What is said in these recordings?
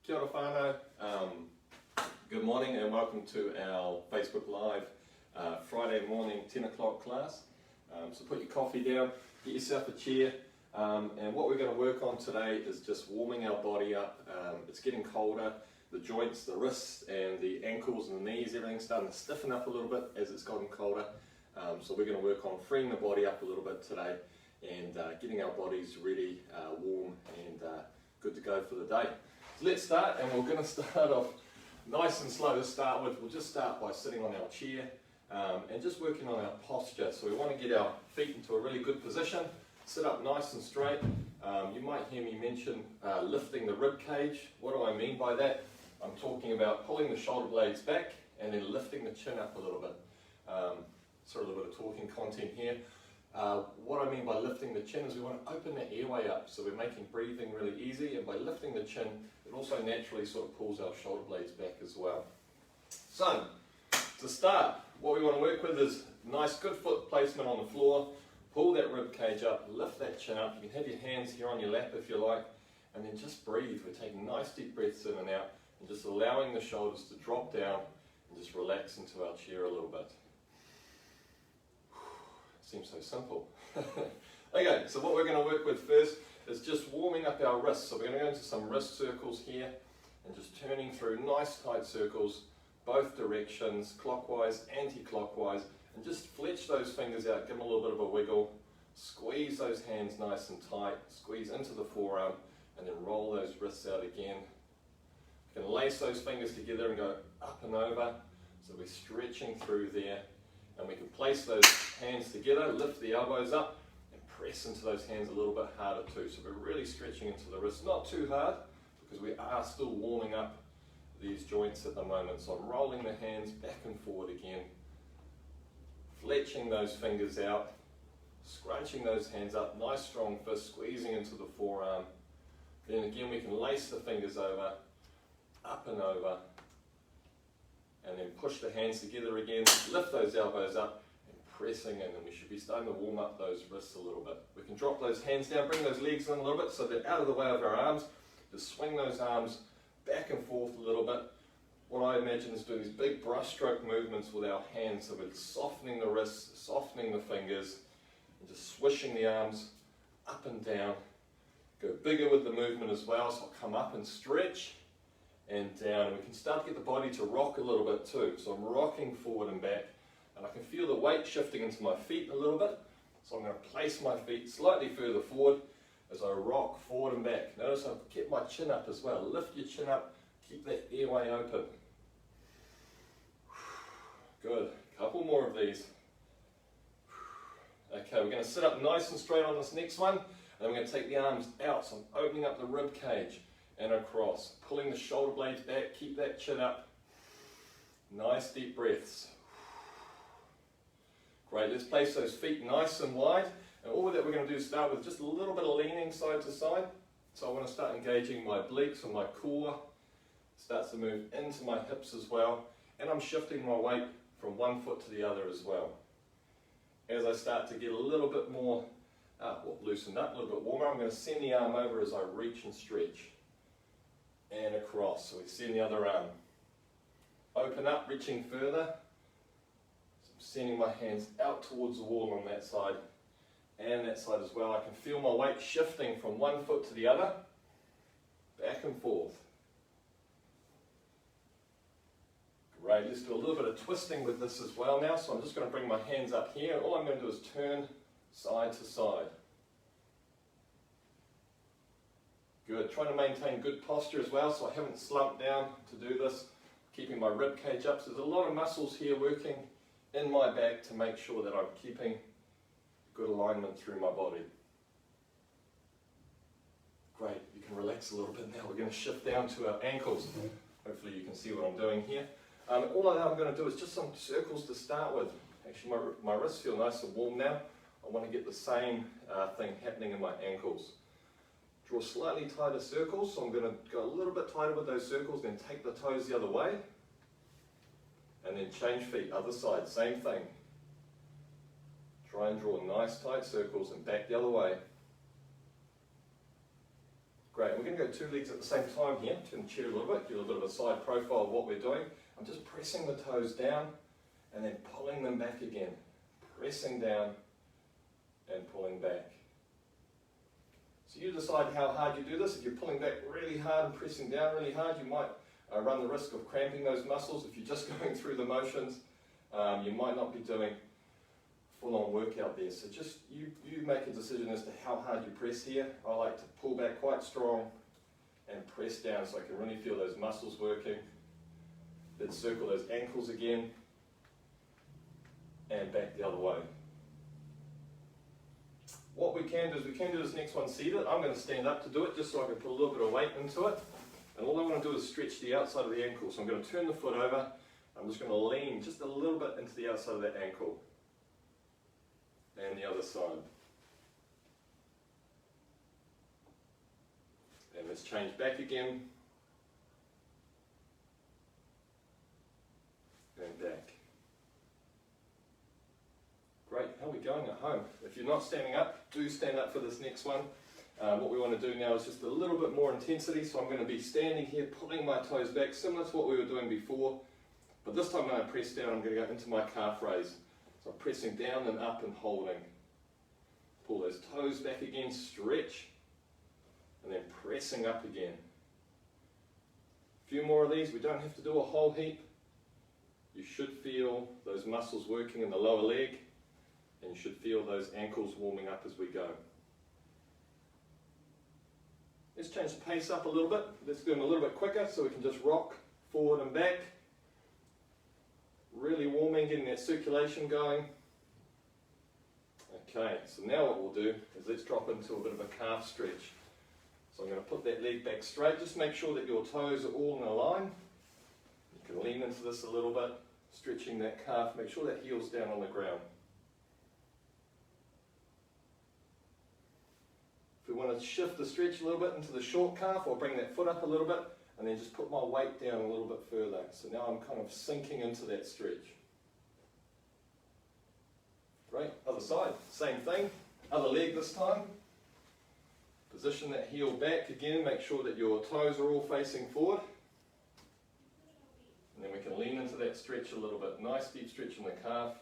Kia ora whānau. Good morning and welcome to our Facebook Live Friday morning 10 o'clock class. So put your coffee down, get yourself a chair, and what we're going to work on today is just warming our body up. It's getting colder, the joints, the wrists and the ankles and the knees, everything's starting to stiffen up a little bit as it's gotten colder. So we're going to work on freeing the body up a little bit today and getting our bodies ready, warm and good to go for the day. So let's start, and we're going to start off nice and slow to start with. We'll just start by sitting on our chair and just working on our posture. So we want to get our feet into a really good position, sit up nice and straight. You might hear me mention lifting the rib cage. What do I mean by that? I'm talking about pulling the shoulder blades back and then lifting the chin up a little bit. Sort of a little bit of talking content here. What I mean by lifting the chin is we want to open the airway up, so we're making breathing really easy, and by lifting the chin it also naturally sort of pulls our shoulder blades back as well. So to start, what we want to work with is nice good foot placement on the floor. Pull that rib cage up, lift that chin up. You can have your hands here on your lap if you like, and then just breathe. We're taking nice deep breaths in and out and just allowing the shoulders to drop down and just relax into our chair a little bit. Seems so simple. Okay, so what we're going to work with first is just warming up our wrists. So we're going to go into some wrist circles here and just turning through nice tight circles, both directions, clockwise, anti-clockwise, and just fletch those fingers out, give them a little bit of a wiggle, squeeze those hands nice and tight, squeeze into the forearm, and then roll those wrists out again. You can lace those fingers together and go up and over, so we're stretching through there. And we can place those hands together, lift the elbows up, and press into those hands a little bit harder too. So we're really stretching into the wrists, not too hard, because we are still warming up these joints at the moment. So I'm rolling the hands back and forward again, fletching those fingers out, scrunching those hands up, nice strong fist, squeezing into the forearm. Then again we can lace the fingers over, up and over, and then push the hands together again, lift those elbows up and pressing in, and we should be starting to warm up those wrists a little bit. We can drop those hands down, bring those legs in a little bit so they're out of the way of our arms. Just swing those arms back and forth a little bit. What I imagine is doing these big brushstroke movements with our hands, so we're softening the wrists, softening the fingers, and just swishing the arms up and down. Go bigger with the movement as well, so I'll come up and stretch, and down, and we can start to get the body to rock a little bit too. So I'm rocking forward and back, and I can feel the weight shifting into my feet a little bit. So I'm going to place my feet slightly further forward as I rock forward and back. Notice I've kept my chin up as well. Lift your chin up, keep that airway open. Good, couple more of these. Okay, we're going to sit up nice and straight on this next one, and then we're going to take the arms out. So I'm opening up the rib cage and across, pulling the shoulder blades back, keep that chin up. Nice deep breaths. Great, let's place those feet nice and wide. And all that we're going to do is start with just a little bit of leaning side to side. So I want to start engaging my obliques and my core. Starts to move into my hips as well. And I'm shifting my weight from one foot to the other as well. As I start to get a little bit more loosened up, a little bit warmer, I'm going to send the arm over as I reach and stretch. And across, so we send the other arm. Open up, reaching further. So I'm sending my hands out towards the wall on that side and that side as well. I can feel my weight shifting from one foot to the other, back and forth. Great, let's do a little bit of twisting with this as well now. So I'm just going to bring my hands up here, and all I'm going to do is turn side to side. Good, trying to maintain good posture as well, so I haven't slumped down to do this. Keeping my rib cage up, so there's a lot of muscles here working in my back to make sure that I'm keeping good alignment through my body. Great, you can relax a little bit now. We're going to shift down to our ankles. Hopefully you can see what I'm doing here. All I'm going to do is just some circles to start with. Actually my wrists feel nice and warm now. I want to get the same thing happening in my ankles. Draw slightly tighter circles, so I'm going to go a little bit tighter with those circles, then take the toes the other way, and then change feet, other side, same thing. Try and draw nice tight circles and back the other way. Great, we're going to go 2 legs at the same time here. Turn the chair a little bit, give a little bit of a side profile of what we're doing. I'm just pressing the toes down and then pulling them back again. Pressing down and pulling back. So you decide how hard you do this. If you're pulling back really hard and pressing down really hard, you might run the risk of cramping those muscles. If you're just going through the motions, you might not be doing full-on workout there. So just you make a decision as to how hard you press here. I like to pull back quite strong and press down so I can really feel those muscles working. Then circle those ankles again and back the other way. What we can do is we can do this next one seated. I'm going to stand up to do it just so I can put a little bit of weight into it. And all I want to do is stretch the outside of the ankle. So I'm going to turn the foot over. I'm just going to lean just a little bit into the outside of that ankle. And the other side. And let's change back again. And back. Great, how are we going at home? If you're not standing up, do stand up for this next one. What we want to do now is just a little bit more intensity, so I'm going to be standing here, pulling my toes back, similar to what we were doing before. But this time when I press down, I'm going to go into my calf raise. So I'm pressing down and up and holding. Pull those toes back again, stretch, and then pressing up again. A few more of these, we don't have to do a whole heap. You should feel those muscles working in the lower leg, and you should feel those ankles warming up as we go. Let's change the pace up a little bit. Let's do them a little bit quicker so we can just rock forward and back. Really warming, getting that circulation going. Okay, so now what we'll do is let's drop into a bit of a calf stretch. So I'm going to put that leg back straight. Just make sure that your toes are all in a line. You can lean into this a little bit, stretching that calf. Make sure that heel's down on the ground. If we want to shift the stretch a little bit into the short calf, or bring that foot up a little bit, and then just put my weight down a little bit further. So now I'm kind of sinking into that stretch. Great, other side, same thing, other leg this time. Position that heel back again, make sure that your toes are all facing forward. And then we can lean into that stretch a little bit. Nice deep stretch in the calf.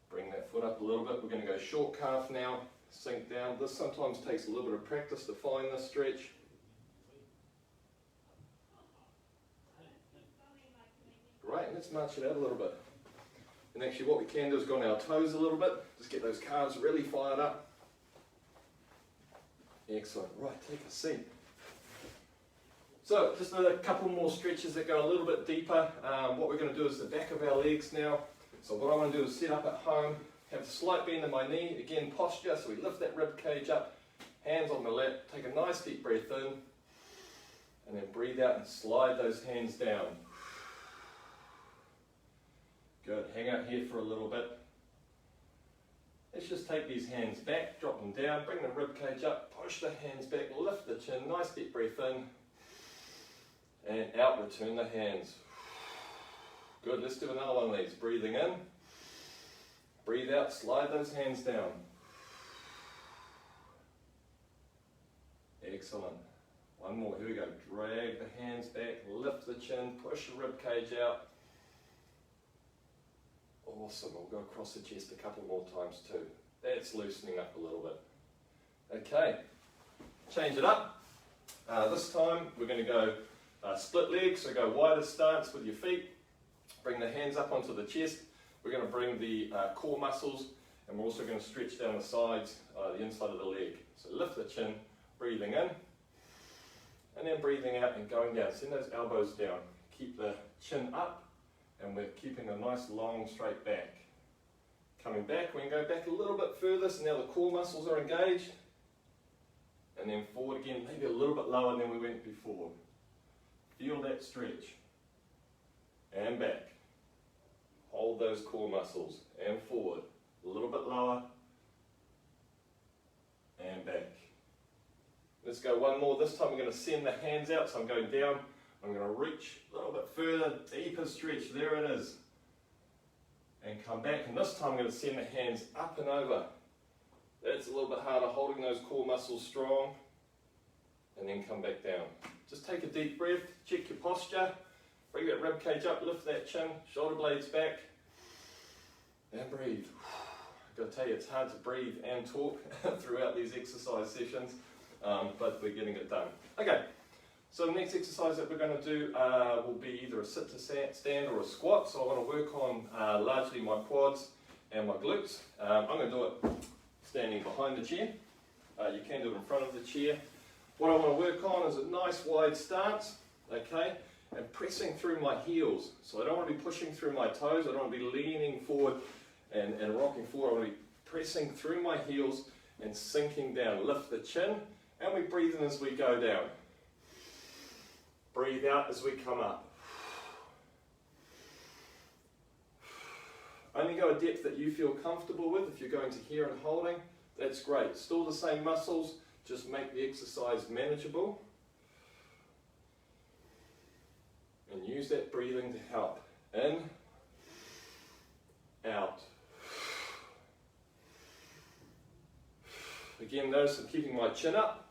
Bring that foot up a little bit. We're going to go short calf now, sink down. This sometimes takes a little bit of practice to find this stretch. Great, let's march it out a little bit. And actually what we can do is go on our toes a little bit, just get those calves really fired up. Excellent, right, take a seat. So just a couple more stretches that go a little bit deeper. What we're going to do is the back of our legs now. So what I want to do is sit up at home, have a slight bend in my knee, again posture, so we lift that rib cage up, hands on the lap, take a nice deep breath in, and then breathe out and slide those hands down. Good, hang out here for a little bit. Let's just take these hands back, drop them down, bring the rib cage up, push the hands back, lift the chin, nice deep breath in, and out, return the hands. Good, let's do another one of these. Breathing in, breathe out, slide those hands down. Excellent. One more, here we go. Drag the hands back, lift the chin, push the rib cage out. Awesome, we'll go across the chest a couple more times too. That's loosening up a little bit. Okay, change it up. This time we're going to go split legs, so go wider stance with your feet. Bring the hands up onto the chest. We're going to bring the core muscles, and we're also going to stretch down the sides, the inside of the leg. So lift the chin, breathing in, and then breathing out and going down. Send those elbows down. Keep the chin up, and we're keeping a nice long straight back. Coming back, we can go back a little bit further, so now the core muscles are engaged. And then forward again, maybe a little bit lower than we went before. Feel that stretch. And back. Hold those core muscles. And forward. A little bit lower. And back. Let's go one more. This time we're going to send the hands out, so I'm going down. I'm going to reach a little bit further, deeper stretch. There it is. And come back. And this time I'm going to send the hands up and over. That's a little bit harder, holding those core muscles strong, and then come back down. Just take a deep breath, check your posture, bring that rib cage up, lift that chin, shoulder blades back, and breathe. I've got to tell you, it's hard to breathe and talk throughout these exercise sessions, but we're getting it done. Okay, so the next exercise that we're going to do will be either a sit to stand or a squat. So I want to work on largely my quads and my glutes. I'm going to do it standing behind the chair. You can do it in front of the chair. What I want to work on is a nice wide stance, okay, and pressing through my heels. So I don't want to be pushing through my toes, I don't want to be leaning forward and rocking forward. I want to be pressing through my heels and sinking down. Lift the chin, and we breathe in as we go down. Breathe out as we come up. Only go a depth that you feel comfortable with. If you're going to here and holding, that's great. Still the same muscles, just make the exercise manageable. And use that breathing to help. In, out. Again, notice I'm keeping my chin up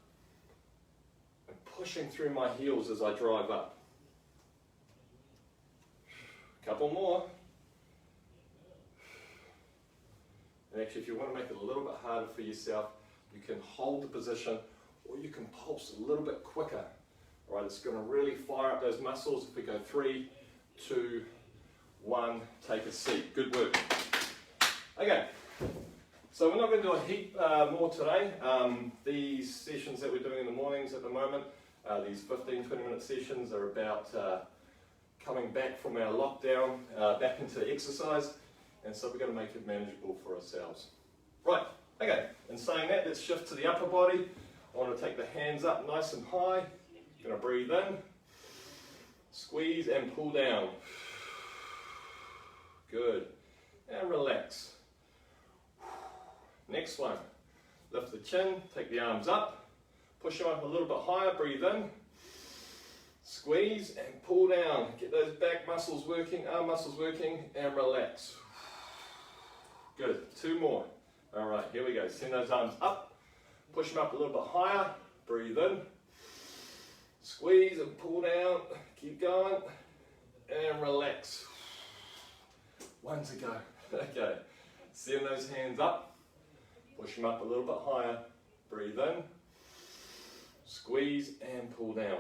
and pushing through my heels as I drive up. A couple more. And actually, if you want to make it a little bit harder for yourself, you can hold the position or you can pulse a little bit quicker. All right, it's going to really fire up those muscles. If we go 3, 2, 1, take a seat. Good work. Okay, so we're not going to do a heap more today. These sessions that we're doing in the mornings at the moment, these 15-20 minute sessions are about coming back from our lockdown, back into exercise, and so we're going to make it manageable for ourselves. Right, okay, in saying that, let's shift to the upper body. I want to take the hands up nice and high. Going to breathe in, squeeze and pull down. Good, and relax. Next one, lift the chin, take the arms up, push them up a little bit higher, breathe in, squeeze and pull down. Get those back muscles working, arm muscles working, and relax. Good, 2 more. All right, here we go. Send those arms up, push them up a little bit higher, breathe in, squeeze and pull down, keep going, and relax. 1 to go. Okay, send those hands up, push them up a little bit higher, breathe in, squeeze and pull down,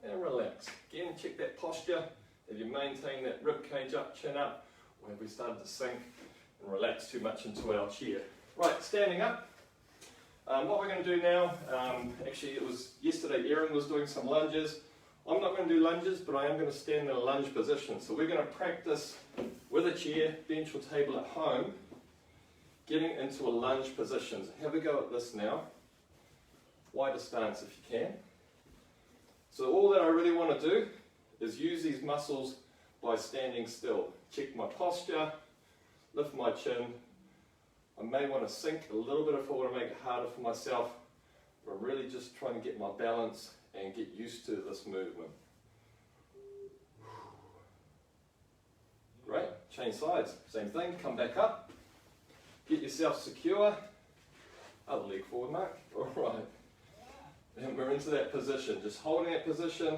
and relax. Again, check that posture. If you maintain that rib cage up, chin up, or have we started to sink and relax too much into our chair? Right, standing up. What we're going to do now, actually it was yesterday Erin was doing some lunges. I'm not going to do lunges, but I am going to stand in a lunge position. So we're going to practice with a chair, bench or table at home, getting into a lunge position. So have a go at this now. Wider stance if you can. So all that I really want to do is use these muscles by standing still. Check my posture, lift my chin. I may want to sink a little bit if I want to make it harder for myself, but I'm really just trying to get my balance and get used to this movement. Great, change sides, same thing, come back up, get yourself secure, other leg forward, Mark, alright, and we're into that position, just holding that position,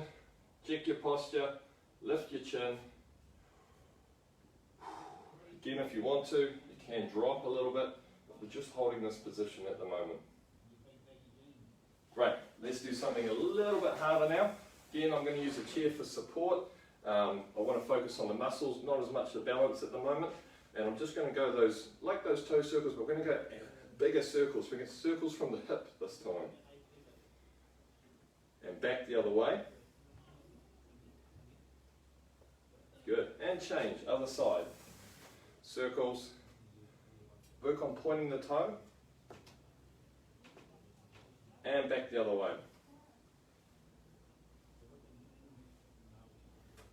check your posture, lift your chin. Again, if you want to, you can drop a little bit, but we're just holding this position at the moment. Great, let's do something a little bit harder now. Again, I'm going to use a chair for support. I want to focus on the muscles, not as much the balance at the moment. And I'm just going to go like those toe circles, but we're going to go bigger circles. We're going to get circles from the hip this time. And back the other way. Good, and change, other side. Circles, work on pointing the toe, and back the other way.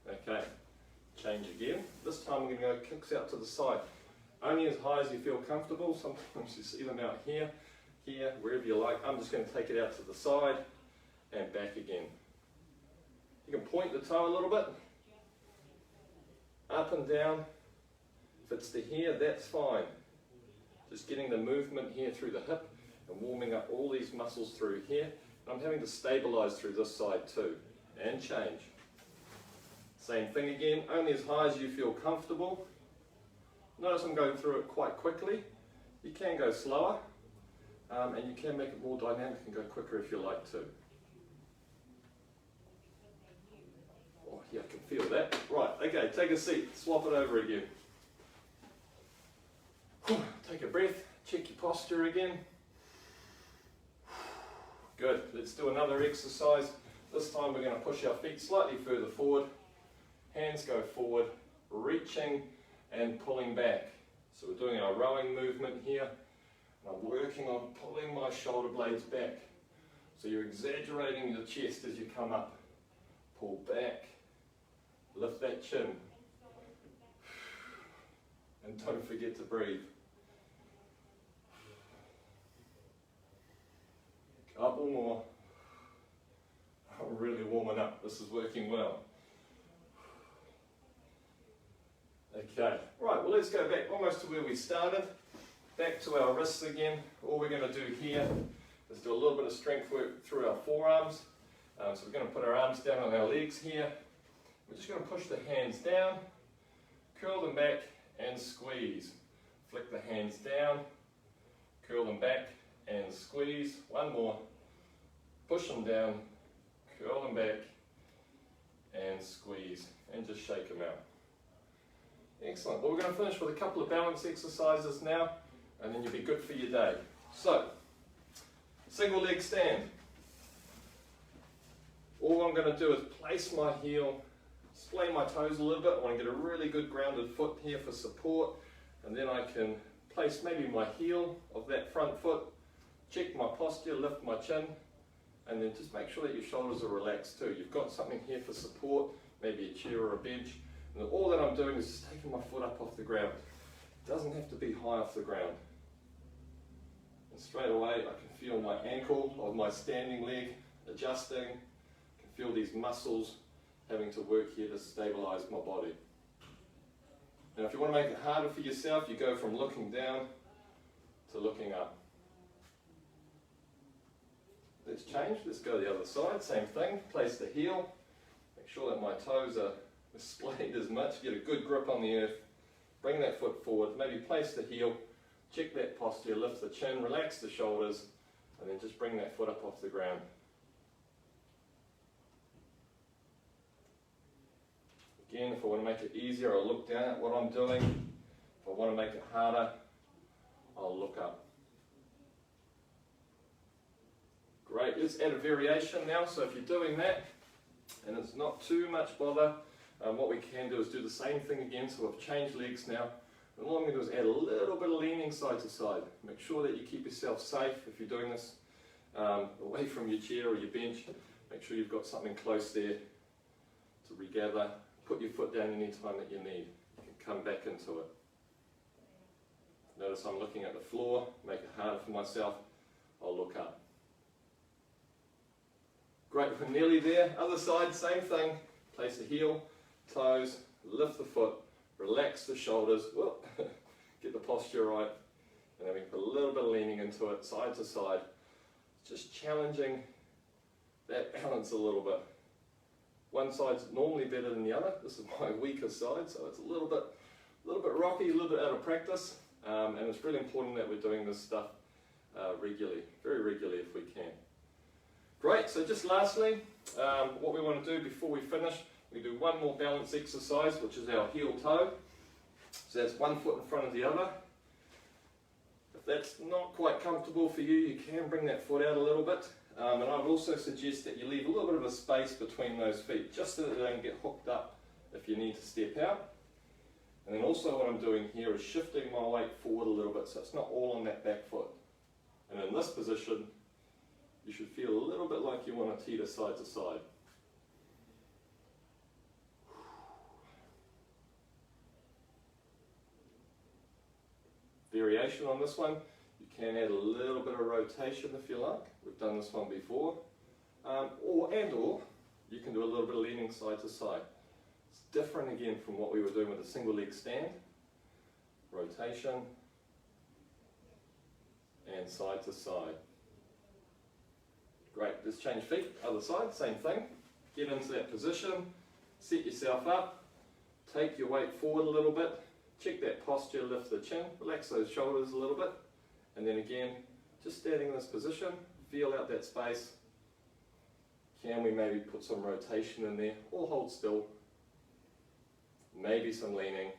Okay, change again. This time we're going to go kicks out to the side. Only as high as you feel comfortable. Sometimes you see them out here, here, wherever you like. I'm just going to take it out to the side and back again. You can point the toe a little bit, up and down. If it's to here, that's fine. Just getting the movement here through the hip and warming up all these muscles through here. And I'm having to stabilize through this side too. And change. Same thing again, only as high as you feel comfortable. Notice I'm going through it quite quickly. You can go slower, and you can make it more dynamic and go quicker if you like to. Oh, yeah, I can feel that. Right, okay, take a seat, swap it over again. Take a breath, check your posture again. Good, let's do another exercise. This time we're going to push our feet slightly further forward. Hands go forward, reaching and pulling back. So we're doing our rowing movement here. And I'm working on pulling my shoulder blades back. So you're exaggerating your chest as you come up. Pull back, lift that chin. And don't forget to breathe. Couple more. I'm really warming up. This is working well. Okay, right, well let's go back almost to where we started. Back to our wrists again. All we're going to do here is do a little bit of strength work through our forearms. So we're going to put our arms down on our legs here. We're just going to push the hands down, curl them back and squeeze. Flick the hands down, curl them back and squeeze. One more. Push them down, curl them back and squeeze, and just shake them out. Excellent. Well, we're going to finish with a couple of balance exercises now, and then you'll be good for your day. So, single leg stand. All I'm going to do is place my heel, splay my toes a little bit. I want to get a really good grounded foot here for support, and then I can place maybe my heel of that front foot, check my posture, lift my chin, and then just make sure that your shoulders are relaxed too. You've got something here for support, maybe a chair or a bench. And all that I'm doing is just taking my foot up off the ground. It doesn't have to be high off the ground. And straight away I can feel my ankle of my standing leg adjusting. I can feel these muscles having to work here to stabilize my body. Now if you want to make it harder for yourself, you go from looking down to looking up. Let's change, let's go to the other side, same thing, place the heel, make sure that my toes are splayed as much, get a good grip on the earth, bring that foot forward, maybe place the heel, check that posture, lift the chin, relax the shoulders, and then just bring that foot up off the ground. Again, if I want to make it easier, I'll look down at what I'm doing. If I want to make it harder, I'll look up. Great, let's add a variation now. So if you're doing that, and it's not too much bother, what we can do is do the same thing again. So I've changed legs now, and all I'm going to do is add a little bit of leaning side to side. Make sure that you keep yourself safe if you're doing this away from your chair or your bench. Make sure you've got something close there to regather. Put your foot down any time that you need. You can come back into it. Notice I'm looking at the floor, make it harder for myself. I'll look up. Great, we're nearly there. Other side, same thing. Place the heel, toes, lift the foot, relax the shoulders, whoop, get the posture right, and then we put a little bit of leaning into it, side to side. Just challenging that balance a little bit. One side's normally better than the other. This is my weaker side, so it's a little bit rocky, a little bit out of practice, and it's really important that we're doing this stuff regularly, very regularly if we can. Great, so just lastly, what we want to do before we finish, we do one more balance exercise, which is our heel toe. So that's one foot in front of the other. If that's not quite comfortable for you, you can bring that foot out a little bit. And I would also suggest that you leave a little bit of a space between those feet, just so that they don't get hooked up if you need to step out. And then also what I'm doing here is shifting my weight forward a little bit, so it's not all on that back foot. And in this position, you should feel a little bit like you want to teeter side to side. Variation on this one, you can add a little bit of rotation if you like. We've done this one before. Or you can do a little bit of leaning side to side. It's different again from what we were doing with a single leg stand. Rotation, and side to side. Great, let's change feet, other side, same thing. Get into that position, set yourself up, take your weight forward a little bit, check that posture, lift the chin, relax those shoulders a little bit, and then again, just standing in this position, feel out that space. Can we maybe put some rotation in there, or hold still, maybe some leaning.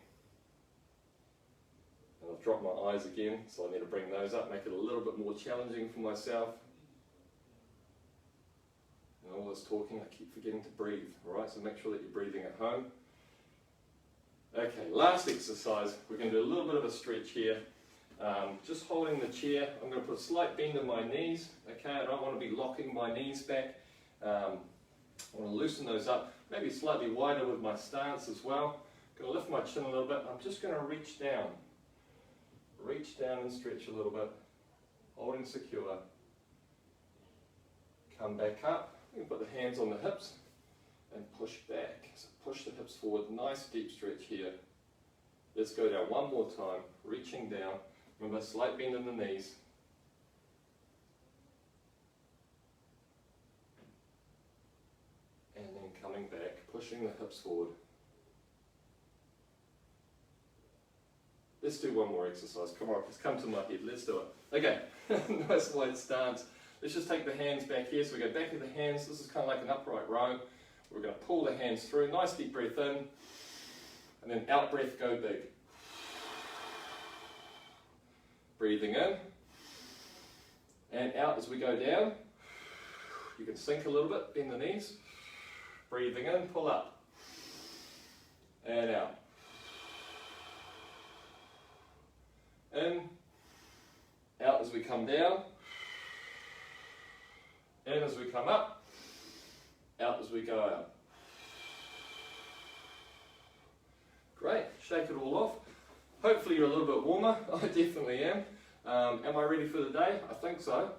And I've dropped my eyes again, so I need to bring those up, make it a little bit more challenging for myself. And all this talking, I keep forgetting to breathe, alright, so make sure that you're breathing at home. Okay, last exercise, we're going to do a little bit of a stretch here. Just holding the chair, I'm going to put a slight bend in my knees, okay, I don't want to be locking my knees back. I want to loosen those up, maybe slightly wider with my stance as well. I'm going to lift my chin a little bit, I'm just going to reach down and stretch a little bit, holding secure. Come back up, you can put the hands on the hips and push back, so push the hips forward, nice deep stretch here. Let's go down one more time, reaching down, remember slight bend in the knees. And then coming back, pushing the hips forward. Let's do one more exercise, come on, it's come to my head, let's do it. Okay, nice wide stance. Let's just take the hands back here, so we go back of the hands, this is kind of like an upright row. We're going to pull the hands through, nice deep breath in, and then out breath, go big. Breathing in, and out as we go down. You can sink a little bit, bend the knees. Breathing in, pull up, and out. In, out as we come down, in as we come up, out as we go out. Great, shake it all off. Hopefully you're a little bit warmer, I definitely am. Am I ready for the day? I think so.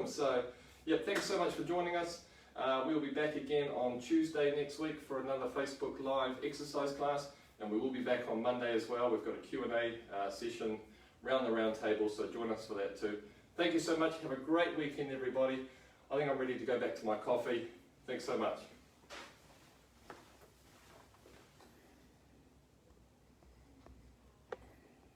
So, yeah, thanks so much for joining us. We'll be back again on Tuesday next week for another Facebook Live exercise class, and we will be back on Monday as well. We've got a Q&A session round the round table, so join us for that too. Thank you so much. Have a great weekend, everybody. I think I'm ready to go back to my coffee. Thanks so much.